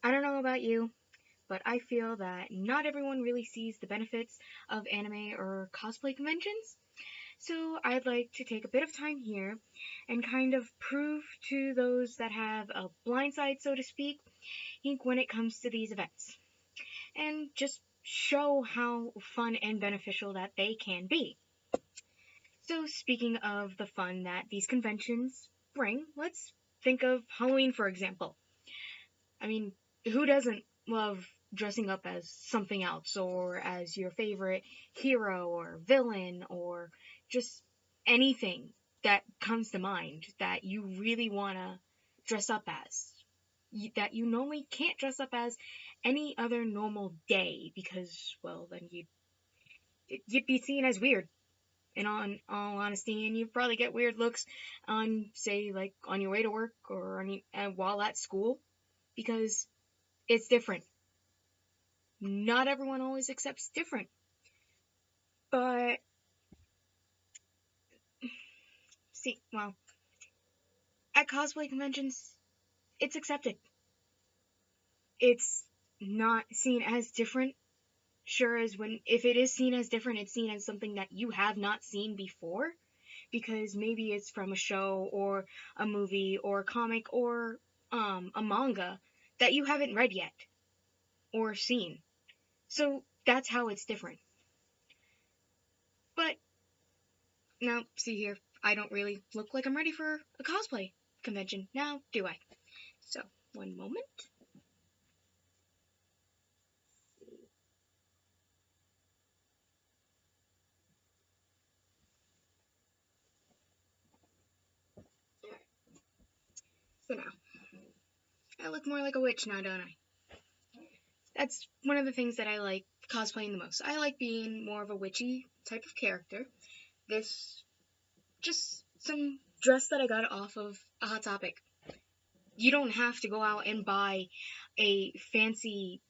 I don't know about you, but I feel that not everyone really sees the benefits of anime or cosplay conventions. So I'd like to take a bit of time here and kind of prove to those that have a blind side, so to speak, when it comes to these events. And just show how fun and beneficial that they can be. So speaking of the fun that these conventions bring, let's think of Halloween, for example. I mean, who doesn't love dressing up as something else or as your favorite hero or villain or just anything that comes to mind that you really want to dress up as? That you normally can't dress up as any other normal day because, well, then you'd be seen as weird. In all honesty, and you probably get weird looks on, say, like on your way to work or while at school because it's different. Not everyone always accepts different. But, see, well, at cosplay conventions, it's accepted. It's not seen as different. Sure, as when, if it is seen as different, it's seen as something that you have not seen before. Because maybe it's from a show or a movie or a comic or a manga that you haven't read yet or seen. So that's how it's different. But now, see here, I don't really look like I'm ready for a cosplay convention now, do I? So, one moment. So now, I look more like a witch now, don't I? That's one of the things that I like cosplaying the most. I like being more of a witchy type of character. This, just some dress that I got off of a Hot Topic. You don't have to go out and buy a fancy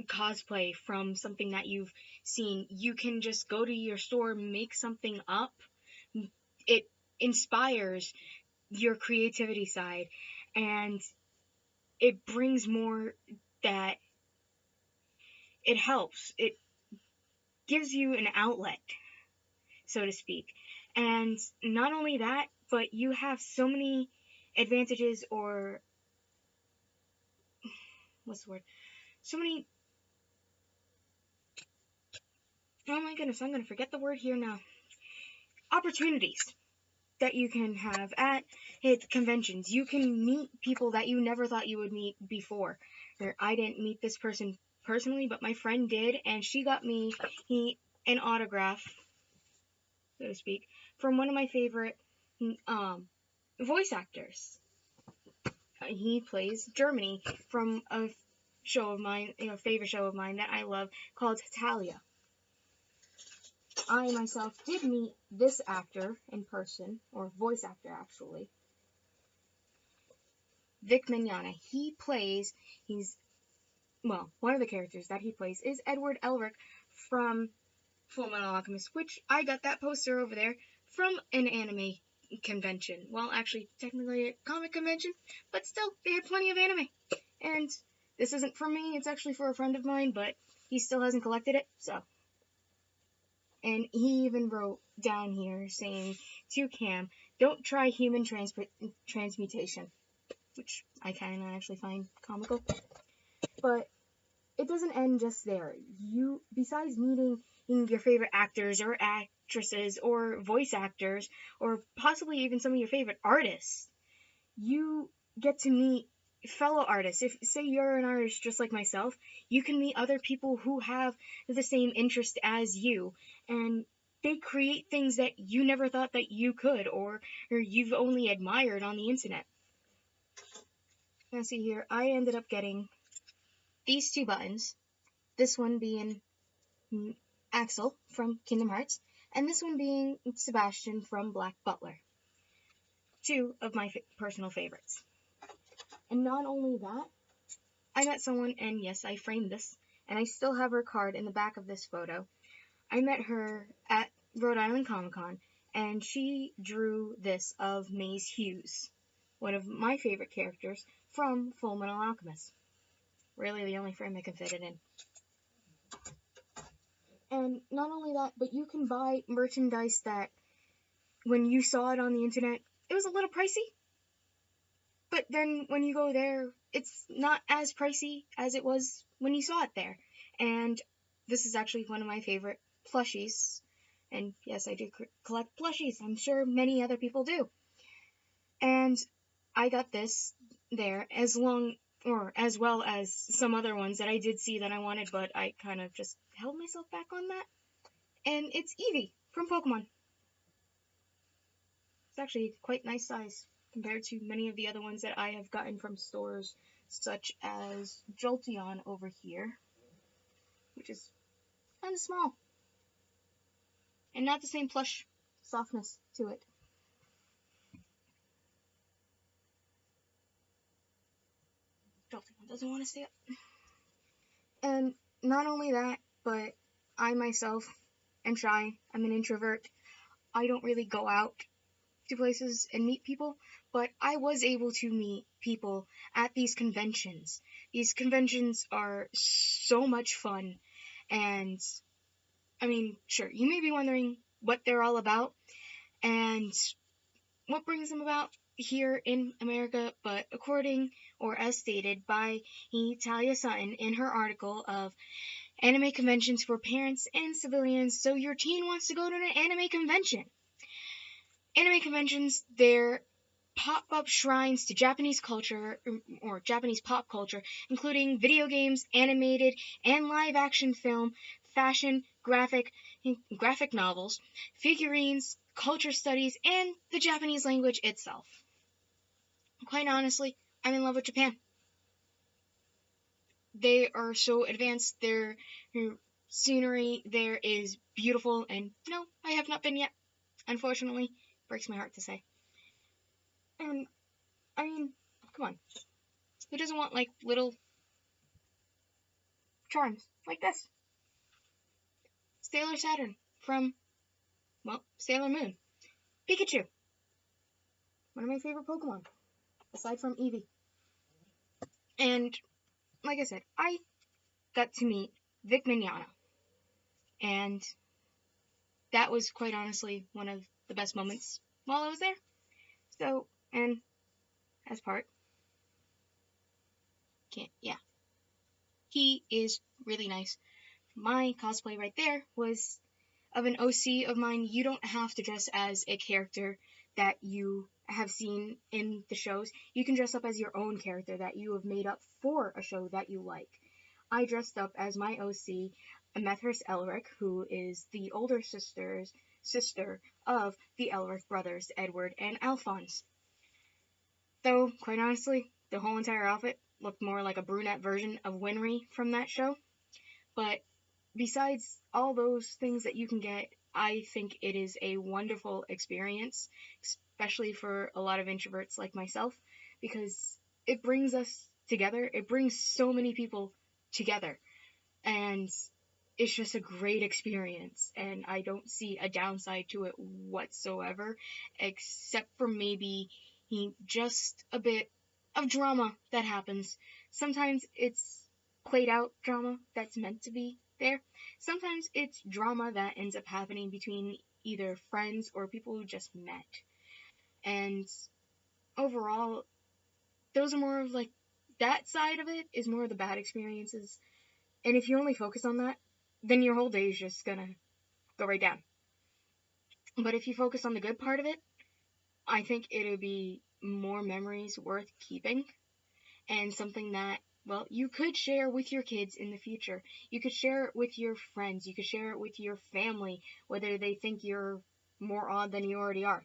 cosplay from something that you've seen. You can just go to your store, make something up. It inspires your creativity side, and it brings more that it helps. It gives you an outlet, so to speak. And not only that, but you have so many advantages, or what's the word? So many. Oh my goodness, I'm gonna forget the word here now. Opportunities that you can have at conventions. You can meet people that you never thought you would meet before. I didn't meet this person personally, but my friend did, and she got me an autograph, so to speak, from one of my favorite voice actors. He plays Germany from a show of mine, favorite show of mine that I love called Talia. I myself did meet this actor in person, or voice actor actually, Vic Mignogna. One of the characters that he plays is Edward Elric from Fullmetal Alchemist, which I got that poster over there from an anime convention. Well, actually, technically a comic convention, but still, they had plenty of anime. And this isn't for me, it's actually for a friend of mine, but he still hasn't collected it, so. And he even wrote down here saying to Cam, don't try human transmutation, which I kind of actually find comical. But it doesn't end just there. You, besides meeting your favorite actors or actresses or voice actors, or possibly even some of your favorite artists, you get to meet fellow artists. If, say, you're an artist just like myself, you can meet other people who have the same interest as you, and they create things that you never thought that you could, or you've only admired on the internet. Now see here, I ended up getting these two buttons, this one being Axel from Kingdom Hearts, and this one being Sebastian from Black Butler. Two of my personal favorites. And not only that, I met someone, and yes, I framed this, and I still have her card in the back of this photo. I met her at Rhode Island Comic Con, and she drew this of Maze Hughes, one of my favorite characters from Fullmetal Alchemist. really the only frame I can fit it in. And not only that, but you can buy merchandise that, when you saw it on the internet, it was a little pricey. But then when you go there, it's not as pricey as it was when you saw it there. And this is actually one of my favorite plushies. And yes, I do collect plushies. I'm sure many other people do. And I got this there as well as some other ones that I did see that I wanted, but I kind of just held myself back on that. And it's Eevee from Pokemon. It's actually quite nice size compared to many of the other ones that I have gotten from stores, such as Jolteon over here, which is kind of small, and not the same plush softness to it. Jolteon doesn't want to stay up. And not only that, but I myself am shy. I'm an introvert. I don't really go out to places and meet people, but I was able to meet people at these conventions. These conventions are so much fun, and I mean, sure, you may be wondering what they're all about and what brings them about here in America, but according, or as stated by Talia Sutton in her article of Anime Conventions for Parents and Civilians, so your teen wants to go to an anime convention. Anime conventions, they're pop-up shrines to Japanese culture, or Japanese pop culture, including video games, animated and live-action film, fashion, graphic novels, figurines, culture studies, and the Japanese language itself. Quite honestly, I'm in love with Japan. They are so advanced, their scenery there is beautiful, and no, I have not been yet, unfortunately. Breaks my heart to say. And, I mean, come on. Who doesn't want, like, little charms like this? Sailor Saturn from, well, Sailor Moon. Pikachu. One of my favorite Pokemon, aside from Eevee. And, like I said, I got to meet Vic Mignogna. And that was, quite honestly, one of the best moments while I was there. So, and as part, he is really nice. My cosplay right there was of an OC of mine. You don't have to dress as a character that you have seen in the shows. You can dress up as your own character that you have made up for a show that you like. I dressed up as my OC, Amethurst Elric, who is the older sister of the Elric brothers, Edward and Alphonse. Though, quite honestly, the whole entire outfit looked more like a brunette version of Winry from that show. But besides all those things that you can get, I think it is a wonderful experience, especially for a lot of introverts like myself, because it brings us together. It brings so many people together, and it's just a great experience, and I don't see a downside to it whatsoever, except for maybe just a bit of drama that happens. Sometimes it's played out drama that's meant to be there. Sometimes it's drama that ends up happening between either friends or people who just met. And overall, those are more of like, that side of it is more of the bad experiences. And if you only focus on that, then your whole day is just gonna go right down. But if you focus on the good part of it, I think it'll be more memories worth keeping, and something that, well, you could share with your kids in the future. You could share it with your friends. You could share it with your family, whether they think you're more odd than you already are.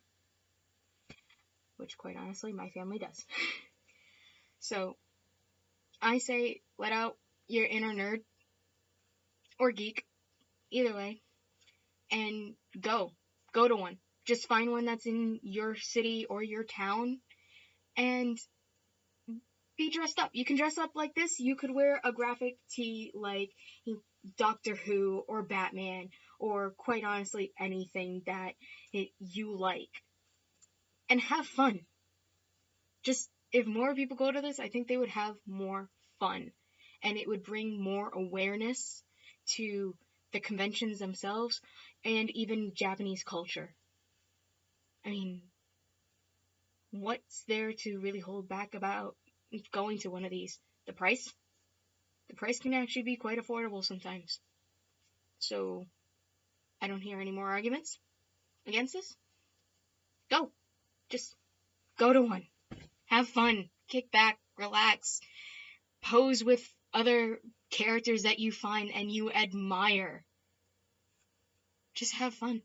Which, quite honestly, my family does. So, I say, let out your inner nerd, or geek, either way, and go. Go to one. Just find one that's in your city or your town, and be dressed up. You can dress up like this. You could wear a graphic tee like Doctor Who or Batman, or quite honestly anything that you like, and have fun. Just, if more people go to this, I think they would have more fun. and it would bring more awareness to the conventions themselves and even Japanese culture. I mean, what's there to really hold back about going to one of these? The price? The price can actually be quite affordable sometimes. So, I don't hear any more arguments against this. Go! Just go to one. Have fun. Kick back. Relax. Pose with other characters that you find and you admire. Just have fun.